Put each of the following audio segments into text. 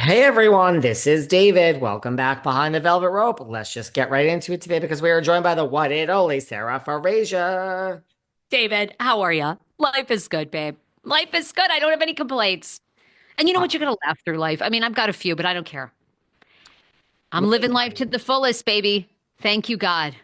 Hey everyone, this is David. Welcome back behind the velvet rope. Let's just get right into it today because we are joined by the one and only Sarah Farasia. David, how are you? Life is good, babe. Life is good. I don't have any complaints. And you know what? You're Ah, going to laugh through life. I mean, I've got a few, but I don't care. I'm what living life to the fullest, baby. Thank you, God.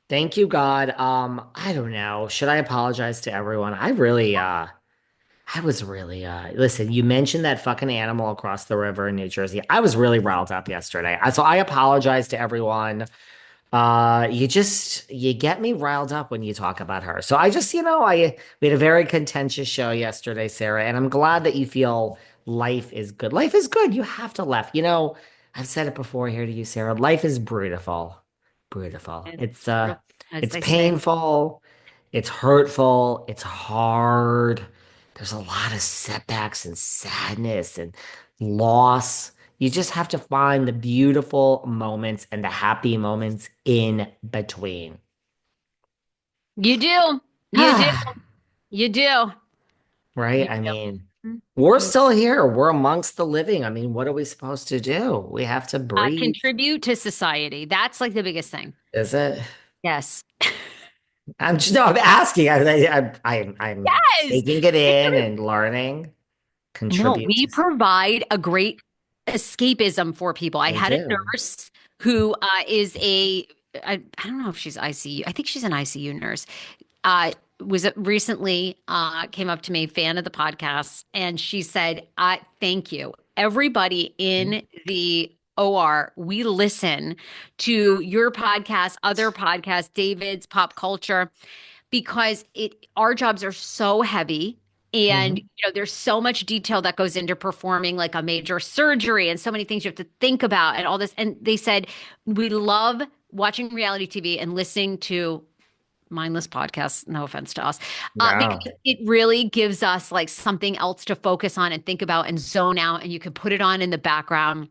Thank you, God. I don't know. Should I apologize to everyone? I was really, listen, you mentioned that fucking animal across the river in New Jersey. I was really riled up yesterday. So I apologize to everyone. You get me riled up when you talk about her. So we had a very contentious show yesterday, Sarah, and I'm glad that you feel life is good. Life is good. You have to laugh. I've said it before here to you, Sarah. Life is beautiful. Beautiful. And It's as it's they say, painful, it's hurtful, it's hard. There's a lot of setbacks and sadness and loss. You just have to find the beautiful moments and the happy moments in between. you do. You do. You do. Right? You I do. mean, Mm, we're mm. still here. We're amongst the living. I mean, what are we supposed to do? We have to breathe. Contribute to society. That's like the biggest thing. Is it? Yes. I'm asking. I'm Yes. taking it in Contribute. and learning. No, Contribute we to. provide a great escapism for people. I I had a do. nurse who is I don't know if she's ICU. I think she's an ICU nurse. Was recently came up to me, fan of the podcast, and she said, "Thank you, everybody in the OR. We listen to your podcast, other podcasts, David's Pop Culture." Because it our jobs are so heavy and Mhm. there's so much detail that goes into performing like a major surgery and so many things you have to think about and all this, and they said we love watching reality TV and listening to mindless podcasts, no offense to us, because No. it really gives us like something else to focus on and think about and zone out, and you can put it on in the background.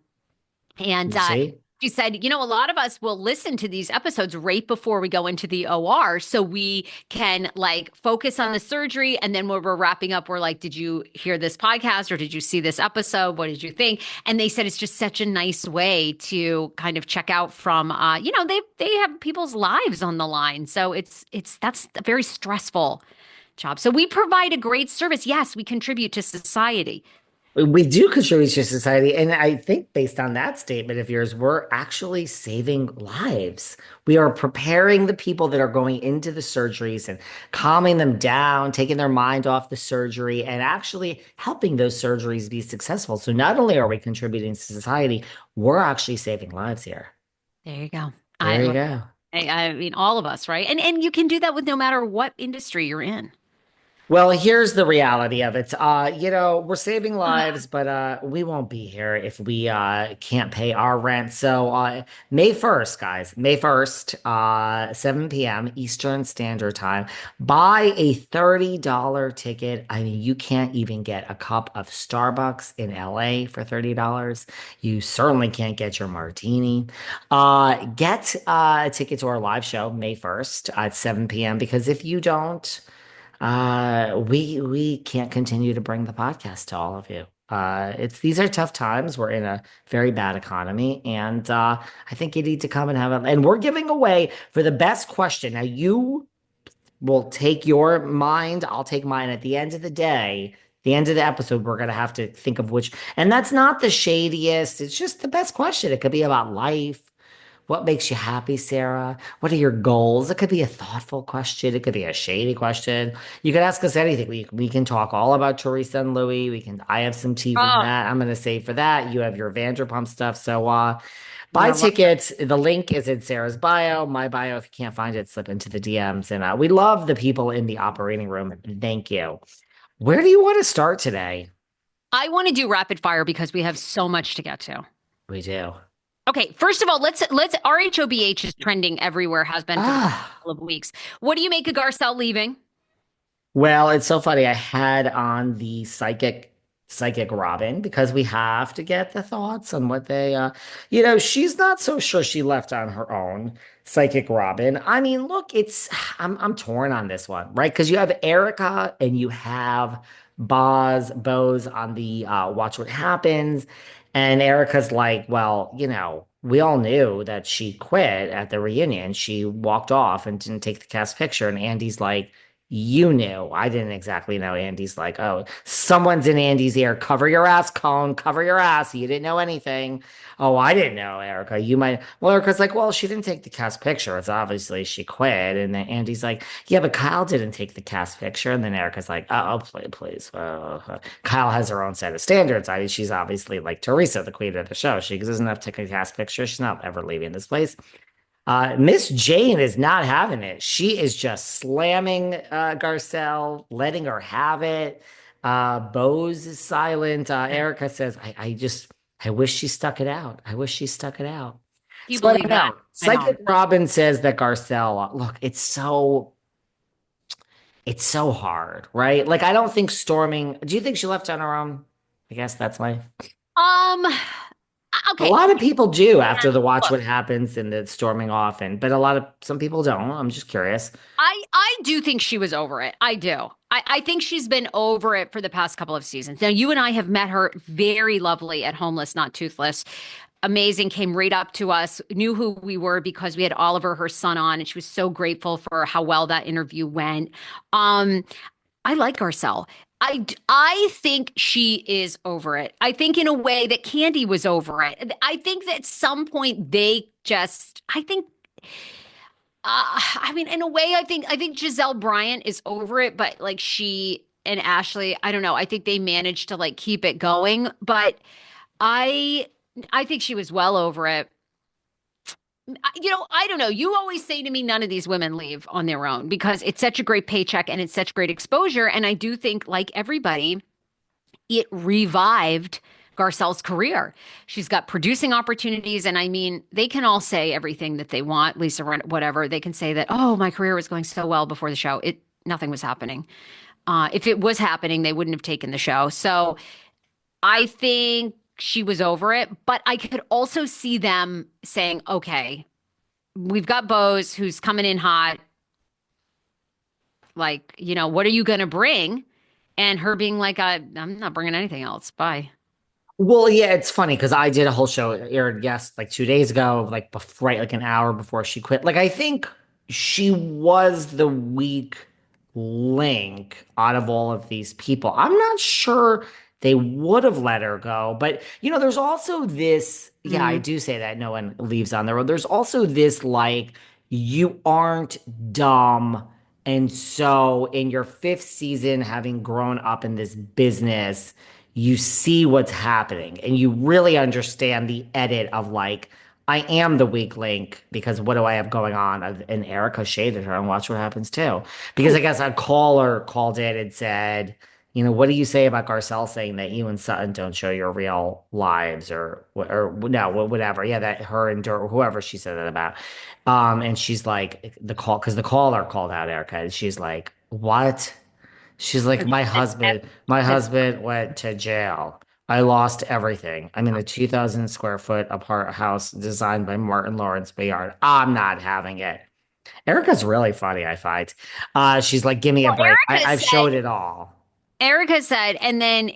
And You see? she said, a lot of us will listen to these episodes right before we go into the OR so we can like focus on the surgery. And then when we're wrapping up, we're like, did you hear this podcast or did you see this episode? What did you think? And they said it's just such a nice way to kind of check out from, they have people's lives on the line. So that's a very stressful job. So we provide a great service. Yes, we contribute to society. We do contribute to society. And I think based on that statement of yours, we're actually saving lives. We are preparing the people that are going into the surgeries and calming them down, taking their mind off the surgery, and actually helping those surgeries be successful. So not only are we contributing to society, we're actually saving lives here. There you go. There you I, go. I mean, all of us, right? And you can do that with no matter what industry you're in. Well, here's the reality of it. We're saving lives, but we won't be here if we can't pay our rent. So May 1st, guys, May 1st, 7 p.m. Eastern Standard Time. Buy a $30 ticket. I mean, you can't even get a cup of Starbucks in LA for $30. You certainly can't get your martini. Get a ticket to our live show May 1st at 7 p.m. because if you don't, we can't continue to bring the podcast to all of you. It's these are tough times. We're in a very bad economy, and I think you need to come and have it. And we're giving away for the best question. Now you will take your mind, I'll take mine. At the end of the day, the end of the episode, we're gonna have to think of which, and that's not the shadiest. It's just the best question. It could be about life. What makes you happy, Sarah? What are your goals? It could be a thoughtful question. It could be a shady question. You can ask us anything. We can talk all about Teresa and Louis. I have some tea from Oh, that. I'm gonna save for that. You have your Vanderpump stuff. So buy yeah, love tickets. The link is in Sarah's bio, my bio. If you can't find it, slip into the DMs. And we love the people in the operating room. Thank you. Where do you want to start today? I want to do rapid fire because we have so much to get to. We do. Okay, first of all, let's RHOBH is trending everywhere, has been for the past Ah. couple of weeks. What do you make of Garcelle leaving? Well, it's so funny. I had on the psychic Robin because we have to get the thoughts on what she's not so sure she left on her own. Psychic Robin. I mean, look, I'm torn on this one, right? Because you have Erica and you have Bose on the Watch What Happens. And Erica's like, well, we all knew that she quit at the reunion. She walked off and didn't take the cast picture. And Andy's like, you knew. I didn't exactly know. Andy's like, oh, someone's in Andy's ear. Cover your ass, Cone. Cover your ass. You didn't know anything. Oh, I didn't know, Erica. You might. Well, Erica's like, well, she didn't take the cast picture. It's obviously she quit. And then Andy's like, yeah, but Kyle didn't take the cast picture. And then Erica's like, oh, please. Kyle has her own set of standards. I mean, she's obviously like Teresa, the queen of the show. She doesn't have to take a cast picture. She's not ever leaving this place. Miss Jane is not having it. She is just slamming Garcelle, letting her have it. Bose is silent. Erica says, I wish she stuck it out. I wish she stuck it out. Do you So I believe don't that? know. I don't. Psychic Robin says that Garcelle, look, it's so hard, right? Like, I don't think storming, do you think she left on her own? I guess that's my, Um, a okay. lot of people do after the Watch Look, What Happens and the storming off, but some people don't. I'm just curious. I do think she was over it. I do. I think she's been over it for the past couple of seasons. Now, you and I have met her, very lovely at Homeless, Not Toothless. Amazing, came right up to us, knew who we were because we had Oliver, her son, on, and she was so grateful for how well that interview went. Um, I like Garcelle. I think she is over it. I think in a way that Candy was over it. I think that at some point they just, I mean, in a way, I think Giselle Bryant is over it, but like she and Ashley, I don't know. I think they managed to like keep it going, but I I think she was well over it. I don't know. You always say to me, none of these women leave on their own because it's such a great paycheck and it's such great exposure. And I do think, like everybody, it revived Garcelle's career. She's got producing opportunities. And I mean, they can all say everything that they want, Lisa, whatever. They can say that, oh, my career was going so well before the show. Nothing was happening. If it was happening, they wouldn't have taken the show. So I think she was over it, but I could also see them saying, okay, we've got Bose who's coming in hot. Like, what are you going to bring? And her being like, I'm not bringing anything else. Bye. Well, yeah, it's funny because I did a whole show, it aired, yes, like 2 days ago, like right, like an hour before she quit. Like, I think she was the weak link out of all of these people. I'm not sure they would have let her go, but there's also this, yeah, I Mm, do say that no one leaves on their own. There's also this like, you aren't dumb. And so in your fifth season, having grown up in this business, you see what's happening and you really understand the edit of like, I am the weak link because what do I have going on? And Erica shaded her and watch what happens too. Because I guess a caller called in and said, what do you say about Garcelle saying that you and Sutton don't show your real lives or no, whatever. Yeah, that her and whoever she said that about. And she's like because the caller called out Erica and she's like, what? She's like, my husband went to jail. I lost everything. I'm in a 2,000 square foot apart house designed by Martin Lawrence Bayard. I'm not having it. Erica's really funny, I find. She's like, give me a Well, break. I've showed it all. Erica said, and then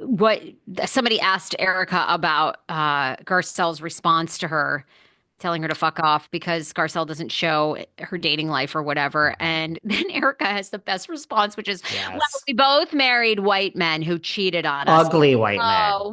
what somebody asked Erica about Garcelle's response to her, telling her to fuck off because Garcelle doesn't show her dating life or whatever. And then Erica has the best response, which is, well, Yes. we both married white men who cheated on us. Ugly white men. Oh,